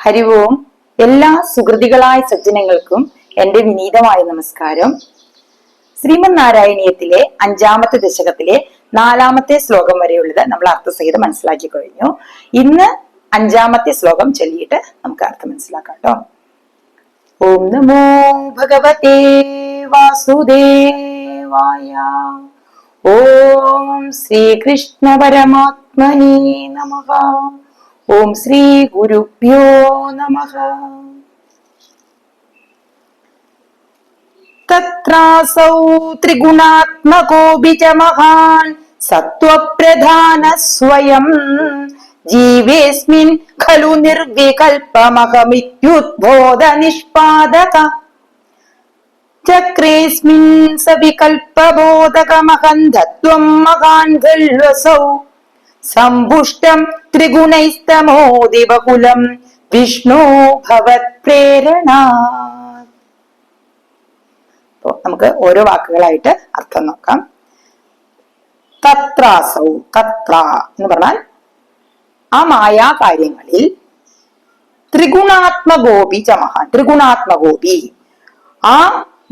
ഹരി ഓം. എല്ലാ സുഹൃതികളായ സജ്ജനങ്ങൾക്കും എന്റെ വിനീതമായ നമസ്കാരം. ശ്രീമദ് നാരായണീയത്തിലെ 5-ാമത്തെ ദശകത്തിലെ 4-ാമത്തെ ശ്ലോകം വരെയുള്ളത് നമ്മൾ അർത്ഥസഹിതം മനസ്സിലാക്കി കഴിഞ്ഞു. ഇന്ന് 5-ാമത്തെ ശ്ലോകം ചൊല്ലിയിട്ട് നമുക്ക് അർത്ഥം മനസ്സിലാക്കാം കേട്ടോ. ഓം നമോ ഭഗവതേ വാസുദേവായ. ഓം ശ്രീകൃഷ്ണ പരമാത്മനേ നമഃ. ഓം ശ്രീ ഗുരുഭ്യോ നമഃ. തത്രാസൗ ത്രിഗുണാത്മകോ ബീജ മഹാൻ സത്വപ്രധാന സ്വയം ജീവേസ്മിൻ ഖലു നിർവികൽപമഹമിത്യുദ്ബോധ നിഷ്പാദക ചക്രേസ്മിൻ സവികൽപബോധകമഹന്തത്വം മഹാൻ ഖൽവസൗ സമ്പുഷ്ടം ത്രിഗുണൈസ്തമോദി ബഹുലം വിഷ്ണു ഭവത് പ്രേരണ. നമുക്ക് ഓരോ വാക്കുകളായിട്ട് അർത്ഥം നോക്കാം. തത്രാസൗ, തത്ര എന്ന് പറഞ്ഞാൽ ആ മായാ കാര്യങ്ങളിൽ, ത്രിഗുണാത്മകോപി ചമഹാൻ, ത്രിഗുണാത്മകോപി ആ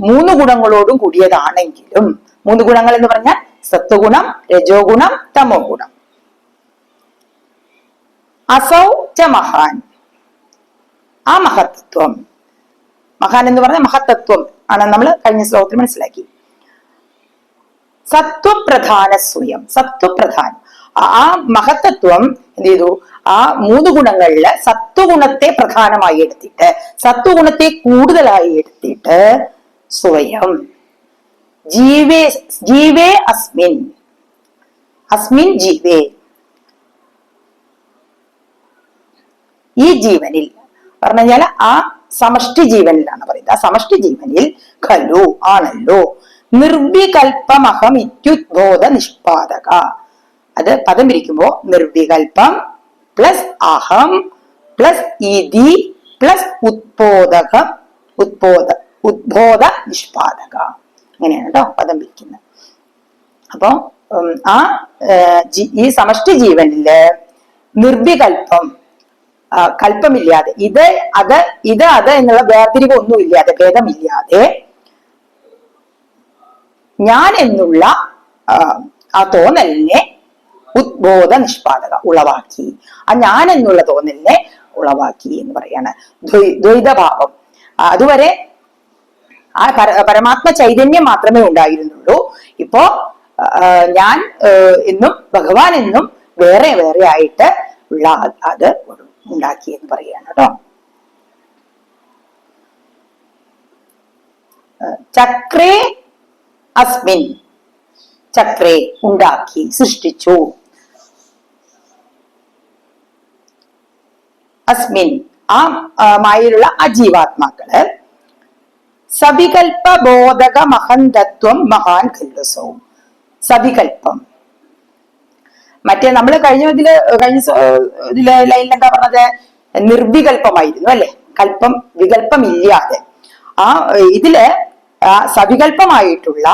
3 ഗുണങ്ങളോടും കൂടിയതാണെങ്കിലും, 3 ഗുണങ്ങൾ എന്ന് പറഞ്ഞാൽ സത്വഗുണം, രജോ ഗുണം, തമോ ഗുണം. അസൗ ച മഹാൻ, ആ മഹത്തത്വം, മഹാൻ എന്ന് പറഞ്ഞ മഹത്തത്വം ആണ് നമ്മൾ കഴിഞ്ഞ ശ്ലോകത്തിൽ മനസ്സിലാക്കി. സത്വപ്രധാന സ്വയം, സത്വപ്രധാൻ ആ മഹത്തത്വം എന്ത് ചെയ്തു? ആ 3 ഗുണങ്ങളില് സത്വഗുണത്തെ പ്രധാനമായി എടുത്തിട്ട്, സത്വഗുണത്തെ കൂടുതലായി എടുത്തിട്ട് സ്വയം ജീവേ, ജീവേ അസ്മിൻ, അസ്മിൻ ജീവേ, ഈ ജീവനിൽ പറഞ്ഞു കഴിഞ്ഞാൽ ആ സമഷ്ടി ജീവനിലാണ് പറയുന്നത്. ആ സമഷ്ടി ജീവനിൽ ഖലു ആണല്ലോ, നിർവികൽപമഹം ഇത്യുദ്ബോധ നിഷ്പാദക. അത് പദം പിരിക്കുമ്പോ നിർവികൽപം പ്ലസ് അഹം പ്ലസ് ഇതി പ്ലസ് ഉദ്ബോധകം, ഉദ്ബോധ നിഷ്പാദക, അങ്ങനെയാണ് കേട്ടോ പദം പിരിക്കുന്നത്. അപ്പൊ ആ ഈ സമഷ്ടി ജീവനില് നിർവികൽപം, കൽപ്പമില്ലാതെ, ഇത് അത് എന്നുള്ള വേർതിരിവ് ഒന്നുമില്ലാതെ, ഭേദമില്ലാതെ ഞാൻ എന്നുള്ള ആ തോന്നലിനെ ഉദ്ബോധ നിഷ്പാദക ഉളവാക്കി, ആ ഞാൻ എന്നുള്ള തോന്നലിനെ ഉളവാക്കി എന്ന് പറയാണ്. ദ്വൈതഭാവം, അതുവരെ ആ പരമാത്മ ചൈതന്യം മാത്രമേ ഉണ്ടായിരുന്നുള്ളൂ. ഇപ്പോ ഞാൻ എന്നും ഭഗവാൻ എന്നും വേറെ വേറെ ആയിട്ട് ഉള്ള അത് ഉണ്ടാക്കി എന്ന് പറയാണ് കേട്ടോ. ചക്രേ അസ്മിൻ, ചക്രേ ഉണ്ടാക്കി, സൃഷ്ടിച്ചു. അസ്മിൻ ആ മായയിലുള്ള ആ ജീവാത്മാക്കള് സവികൽപ ബോധക മഹന്തത്വം മഹാൻ ഖൽവസവും. സവികൽപ്പം, മറ്റേ നമ്മൾ കഴിഞ്ഞ ലൈനിൽ എന്താ പറഞ്ഞത്? നിർവികൽപ്പമായിരുന്നു അല്ലെ, കൽപ്പം വികല്പം ഇല്ലാതെ. ആ ഇതില് സവികൽപ്പമായിട്ടുള്ള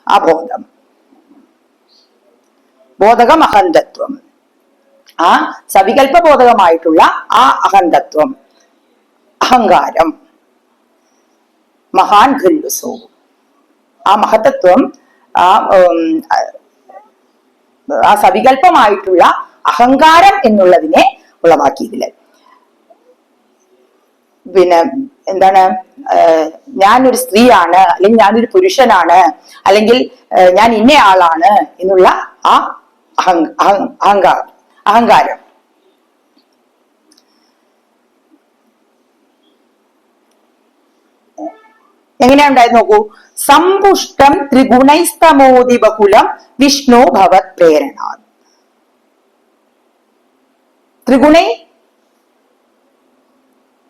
ആ ബോധം, ബോധക മഹന്തത്വം, ആ സവികൽപ്പ ബോധകമായിട്ടുള്ള ആ അഹന്തത്വം, അഹങ്കാരം, മഹാൻ ഖൽവസവും ആ മഹത്തത്വം, ആ സവികൽപ്പമായിട്ടുള്ള അഹങ്കാരം എന്നുള്ളതിനെ ഉളവാക്കി. ഇതില് പിന്നെ എന്താണ്? ഞാനൊരു സ്ത്രീയാണ്, അല്ലെങ്കിൽ ഞാനൊരു പുരുഷനാണ്, അല്ലെങ്കിൽ ഞാൻ ഇന്ന ആളാണ് എന്നുള്ള ആ അഹങ്കാരം. എങ്ങനെയാ ഉണ്ടായത് നോക്കൂ. സമ്പുഷ്ടം ത്രിഗുണൈസ്തമോദി ബഹുലം വിഷ്ണു ഭവത് പ്രേരണ. ത്രിഗുണൈ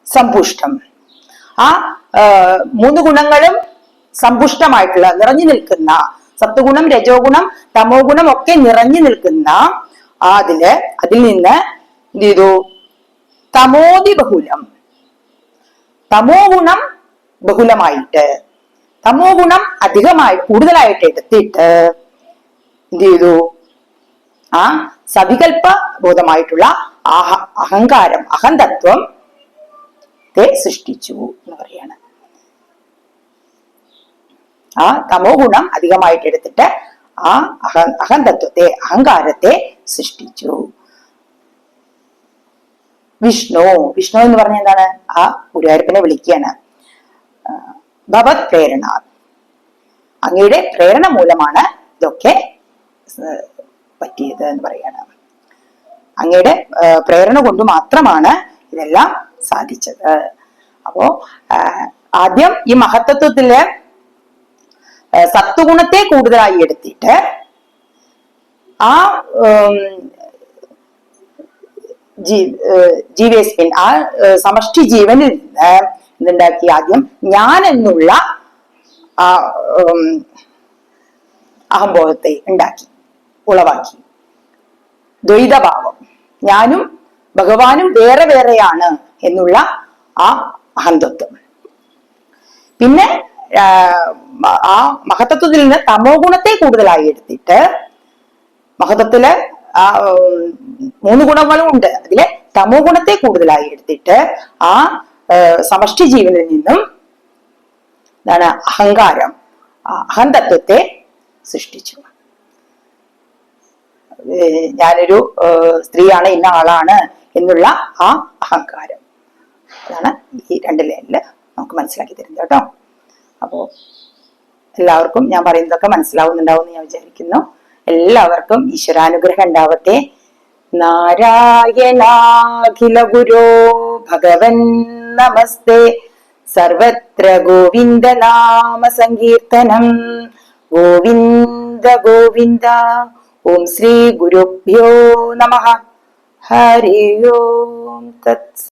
സമ്പുഷ്ടം, ആ 3 ഗുണങ്ങളും സമ്പുഷ്ടമായിട്ടുള്ള, നിറഞ്ഞു നിൽക്കുന്ന, സത്വഗുണം, രജോ ഗുണം, തമോ ഗുണം ഒക്കെ നിറഞ്ഞു നിൽക്കുന്ന അതിൽ നിന്ന് എന്ത് ചെയ്തു? തമോദി ബഹുലം, തമോ ഗുണം ബഹുലമായിട്ട്, തമോ ഗുണം അധികമായി കൂടുതലായിട്ട് എടുത്തിട്ട് എന്ത് ചെയ്തു? ആ സവികൽപ്പ ബോധമായിട്ടുള്ള അഹങ്കാരം, അഹന്തത്വം തത്വത്തെ സൃഷ്ടിച്ചു എന്ന് പറയാണ്. ആ തമോ ഗുണം അധികമായിട്ട് എടുത്തിട്ട് ആ അഹന്തത്വത്തെ, അഹങ്കാരത്തെ സൃഷ്ടിച്ചു. വിഷ്ണു എന്ന് പറഞ്ഞ എന്താണ്? ആ ഗുരുവായൂരപ്പനെ വിളിക്കുകയാണ്. ഭവത് പ്രേരണ, അങ്ങയുടെ പ്രേരണ മൂലമാണ് ഇതൊക്കെ പറ്റിയത് എന്ന് പറയാണ്. അങ്ങയുടെ പ്രേരണ കൊണ്ട് മാത്രമാണ് ഇതെല്ലാം സാധിച്ചത്. അപ്പോ ആദ്യം ഈ മഹത്തത്വത്തില് സത്വഗുണത്തെ കൂടുതലായി എടുത്തിട്ട് ആ ജീവേസ്മിൻ, ആ സമഷ്ടി ജീവനിൽ നിന്ന് എന്തുണ്ടാക്കി? ആദ്യം ഞാൻ എന്നുള്ള ആ അഹംബോധത്തെ ഉണ്ടാക്കി, ഉളവാക്കി. ദ്വൈതഭാവം, ഞാനും ഭഗവാനും വേറെ വേറെയാണ് എന്നുള്ള ആ അഹന്തത്വം. പിന്നെ ആ മഹത്തത്വത്തിൽ നിന്ന് തമോ ഗുണത്തെ കൂടുതലായി എടുത്തിട്ട്, മഹത്വത്തില് ആ 3 ഗുണങ്ങളും ഉണ്ട്, അതിലെ തമോ ഗുണത്തെ കൂടുതലായി എടുത്തിട്ട് ആ സമഷ്ടി ജീവനിൽ നിന്നും എന്താണ്? അഹങ്കാരം, അഹന്തത്വത്തെ സൃഷ്ടിച്ചു. ഞാനൊരു സ്ത്രീയാണ്, ഇന്ന ആളാണ് എന്നുള്ള ആ അഹങ്കാരം. അതാണ് ഈ 2 ലൈനില് നമുക്ക് മനസ്സിലാക്കി തരുന്നത് കേട്ടോ. അപ്പോ എല്ലാവർക്കും ഞാൻ പറയുന്നതൊക്കെ മനസ്സിലാവുന്നുണ്ടാവും എന്ന് ഞാൻ വിചാരിക്കുന്നു. എല്ലാവർക്കും ഈശ്വരാനുഗ്രഹം ഉണ്ടാവട്ടെ. നാരായണാഖില ഗുരോ ഭഗവൻ നമസ്തേ. സർവത്ര ഗോവിന്ദ നാമ സങ്കീർത്തനം. ഗോവിന്ദ ഗോവിന്ദ. ഓം ശ്രീ ഗുരുഭ്യോ നമഃ. ഹരി ഓം തത്സ.